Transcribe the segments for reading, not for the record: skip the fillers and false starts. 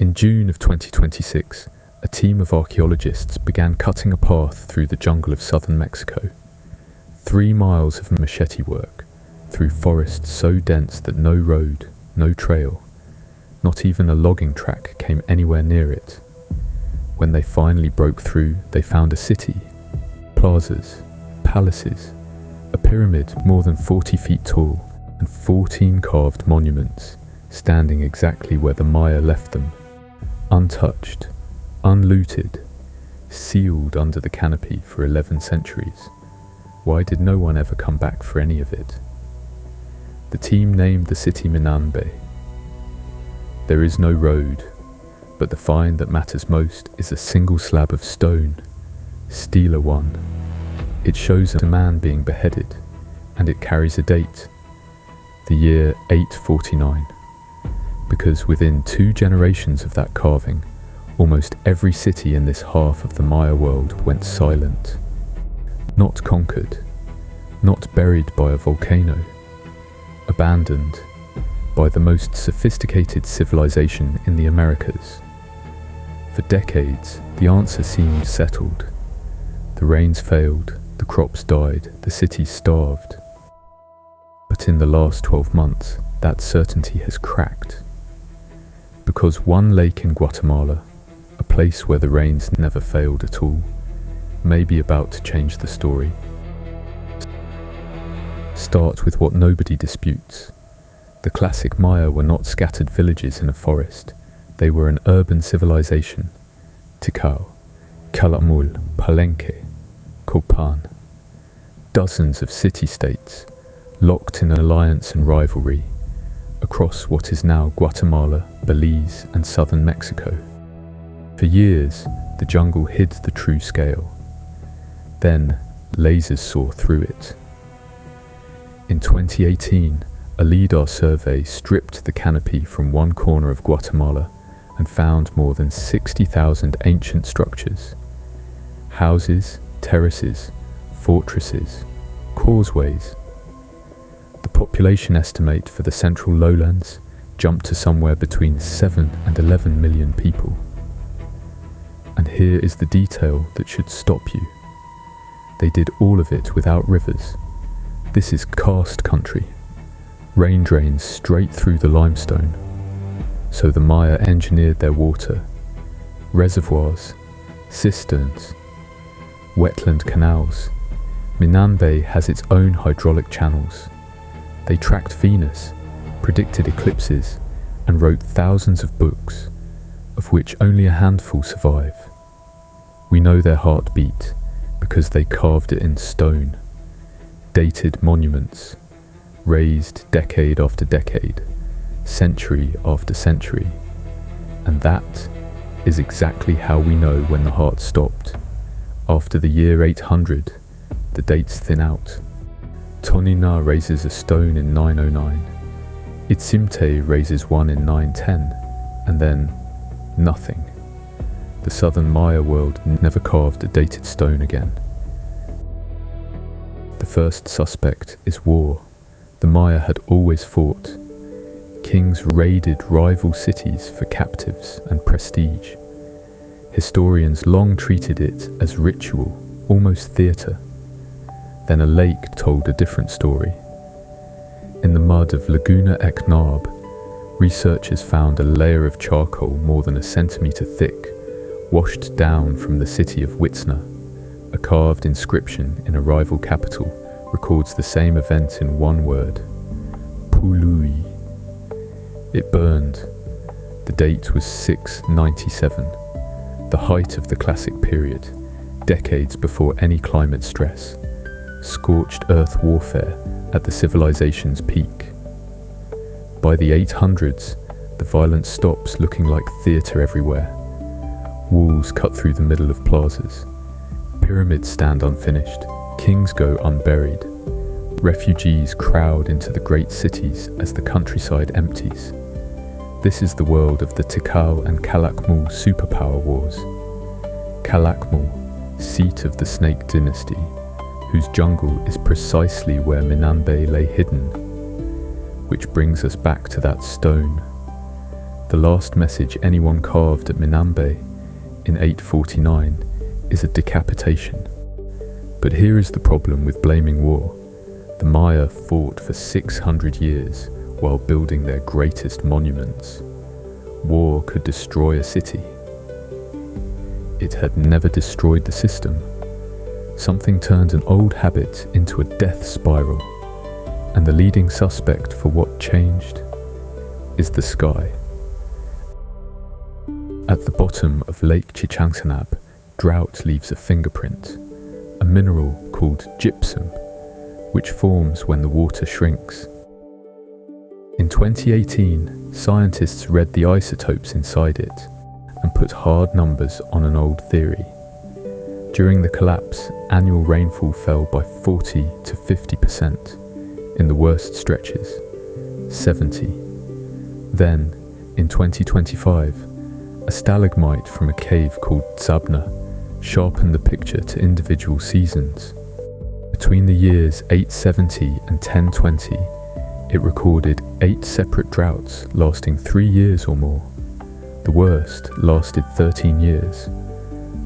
In June of 2026, a team of archaeologists began cutting a path through the jungle of southern Mexico. 3 miles of machete work, through forests so dense that no road, no trail, not even a logging track came anywhere near it. When they finally broke through, they found a city, plazas, palaces, a pyramid more than 40 feet tall, and 14 carved monuments, standing exactly where the Maya left them, untouched, unlooted, sealed under the canopy for 11 centuries. Why did no one ever come back for any of it? The team named the city Minanbé. There is no road, but the find that matters most is a single slab of stone, Stela 1. It shows a man being beheaded, and it carries a date, the year 849, because within 2 generations of that carving, almost every city in this half of the Maya world went silent. Not conquered, not buried by a volcano, abandoned by the most sophisticated civilization in the Americas. For decades, the answer seemed settled. The rains failed, the crops died, the cities starved. But in the last 12 months, that certainty has cracked. Because one lake in Guatemala, a place where the rains never failed at all, may be about to change the story. Start with what nobody disputes. The classic Maya were not scattered villages in a forest. They were an urban civilization. Tikal, Calakmul, Palenque, Copan. Dozens of city-states, locked in alliance and rivalry, across what is now Guatemala, Belize, and southern Mexico. For years, the jungle hid the true scale. Then, lasers saw through it. In 2018, a LIDAR survey stripped the canopy from one corner of Guatemala and found more than 60,000 ancient structures. Houses, terraces, fortresses, causeways. The population estimate for the central lowlands jumped to somewhere between 7 and 11 million people. And here is the detail that should stop you. They did all of it without rivers. This is karst country. Rain drains straight through the limestone. So the Maya engineered their water. Reservoirs, cisterns, wetland canals. Minanbé has its own hydraulic channels. They tracked Venus, predicted eclipses, and wrote thousands of books, of which only a handful survive. We know their heartbeat because they carved it in stone. Dated monuments, raised decade after decade, century after century. And that is exactly how we know when the heart stopped. After the year 800, the dates thin out. Tonina raises a stone in 909. Itzimte raises one in 910, and then nothing. The southern Maya world never carved a dated stone again. The first suspect is war. The Maya had always fought. Kings raided rival cities for captives and prestige. Historians long treated it as ritual, almost theatre. Then a lake told a different story. In the mud of Laguna Eknab, researchers found a layer of charcoal more than a centimetre thick, washed down from the city of Witsna. A carved inscription in a rival capital records the same event in one word: Pului. It burned. The date was 697, the height of the classic period, decades before any climate stress. Scorched earth warfare at the civilization's peak. By the 800s, the violence stops, looking like theatre everywhere. Walls cut through the middle of plazas. Pyramids stand unfinished. Kings go unburied. Refugees crowd into the great cities as the countryside empties. This is the world of the Tikal and Calakmul superpower wars. Calakmul, seat of the Snake dynasty, whose jungle is precisely where Minanbé lay hidden. Which brings us back to that stone. The last message anyone carved at Minanbé in 849 is a decapitation. But here is the problem with blaming war. The Maya fought for 600 years while building their greatest monuments. War could destroy a city. It had never destroyed the system. Something turned an old habit into a death spiral, and the leading suspect for what changed is the sky. At the bottom of Lake Chichansanab, drought leaves a fingerprint, a mineral called gypsum, which forms when the water shrinks. In 2018, scientists read the isotopes inside it and put hard numbers on an old theory. During the collapse, annual rainfall fell by 40 to 50%, in the worst stretches, 70. Then, in 2025, a stalagmite from a cave called Zabna sharpened the picture to individual seasons. Between the years 870 and 1020, it recorded 8 separate droughts lasting 3 years or more. The worst lasted 13 years.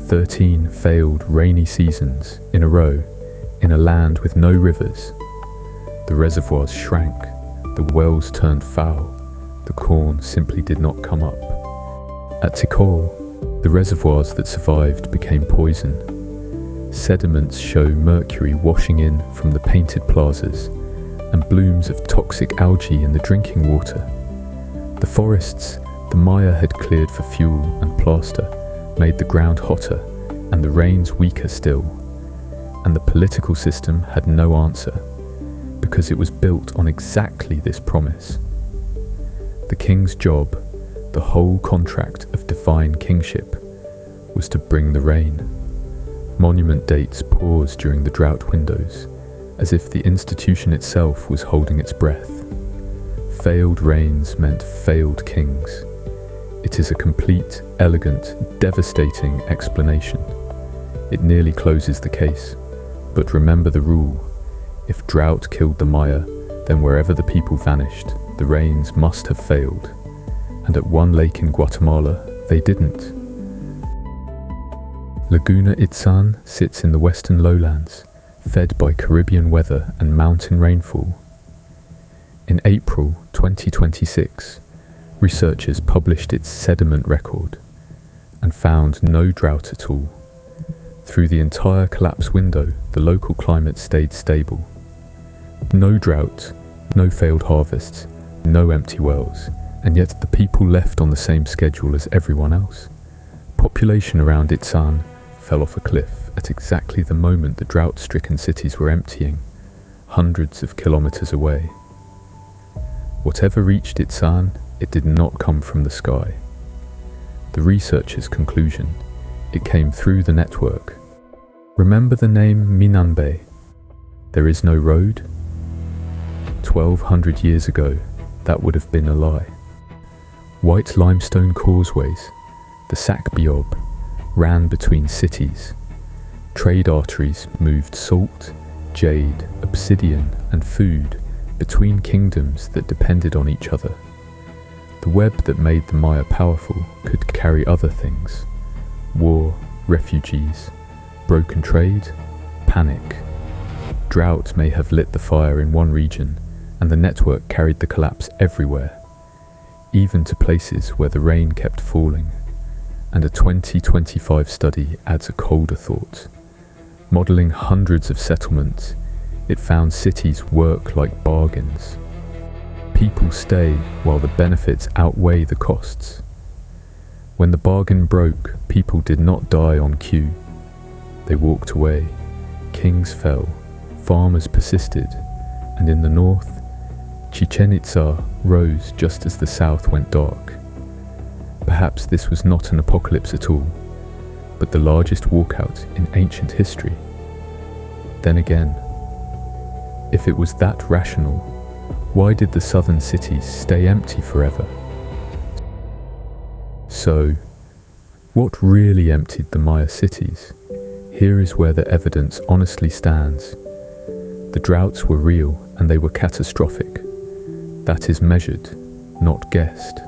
13 failed rainy seasons in a row in a land with no rivers. The reservoirs shrank, the wells turned foul, the corn simply did not come up. At Tikal, the reservoirs that survived became poison. Sediments show mercury washing in from the painted plazas and blooms of toxic algae in the drinking water. The forests the Maya had cleared for fuel and plaster made the ground hotter and the rains weaker still, and the political system had no answer, because it was built on exactly this promise. The king's job, the whole contract of divine kingship, was to bring the rain. Monument dates pause during the drought windows, as if the institution itself was holding its breath. Failed rains meant failed kings. It is a complete, elegant, devastating explanation. It nearly closes the case. But remember the rule. If drought killed the Maya, then wherever the people vanished, the rains must have failed. And at one lake in Guatemala, they didn't. Laguna Itzan sits in the western lowlands, fed by Caribbean weather and mountain rainfall. In April 2026, researchers published its sediment record and found no drought at all. Through the entire collapse window, the local climate stayed stable. No drought, no failed harvests, no empty wells, and yet the people left on the same schedule as everyone else. Population around Itzan fell off a cliff at exactly the moment the drought-stricken cities were emptying, hundreds of kilometers away. Whatever reached Itzan, it did not come from the sky. The researchers' conclusion, it came through the network. Remember the name Minanbé? There is no road? 1200 years ago, that would have been a lie. White limestone causeways, the Sac-Biob, ran between cities. Trade arteries moved salt, jade, obsidian, and food between kingdoms that depended on each other. The web that made the Maya powerful could carry other things: war, refugees, broken trade, panic. Drought may have lit the fire in one region, and the network carried the collapse everywhere, even to places where the rain kept falling. And a 2025 study adds a colder thought. Modelling hundreds of settlements, it found cities work like bargains. People stay while the benefits outweigh the costs. When the bargain broke, people did not die on cue. They walked away. Kings fell. Farmers persisted. And in the north, Chichen Itza rose just as the south went dark. Perhaps this was not an apocalypse at all, but the largest walkout in ancient history. Then again, if it was that rational, why did the southern cities stay empty forever? So, what really emptied the Maya cities? Here is where the evidence honestly stands. The droughts were real and they were catastrophic. That is measured, not guessed.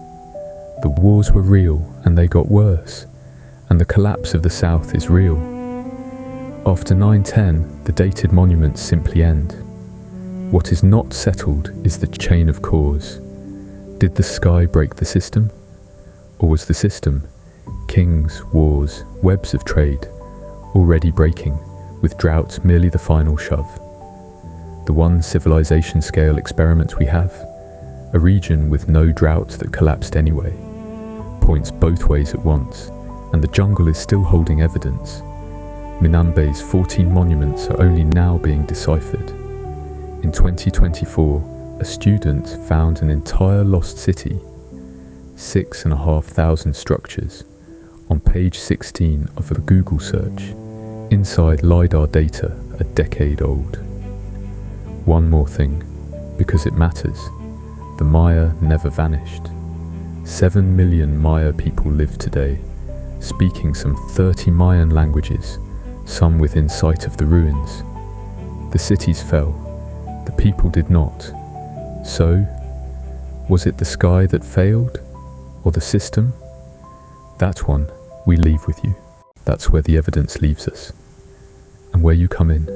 The wars were real and they got worse, and the collapse of the South is real. After 9/10, the dated monuments simply end. What is not settled is the chain of cause. Did the sky break the system? Or was the system, kings, wars, webs of trade, already breaking, with drought merely the final shove? The one civilization scale experiment we have, a region with no drought that collapsed anyway, points both ways at once, and the jungle is still holding evidence. Minanbé's 14 monuments are only now being deciphered. In 2024, a student found an entire lost city, 6,500 structures, on page 16 of a Google search, inside LiDAR data a decade old. One more thing, because it matters, the Maya never vanished. 7 million Maya people live today, speaking some 30 Mayan languages, some within sight of the ruins. The cities fell, the people did not. So, was it the sky that failed, or the system? That one we leave with you. That's where the evidence leaves us, and where you come in.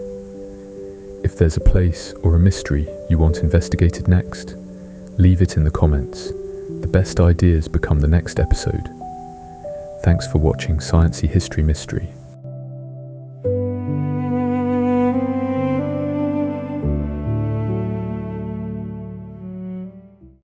If there's a place or a mystery you want investigated next, leave it in the comments. The best ideas become the next episode. Thanks for watching Sciencey History Mystery.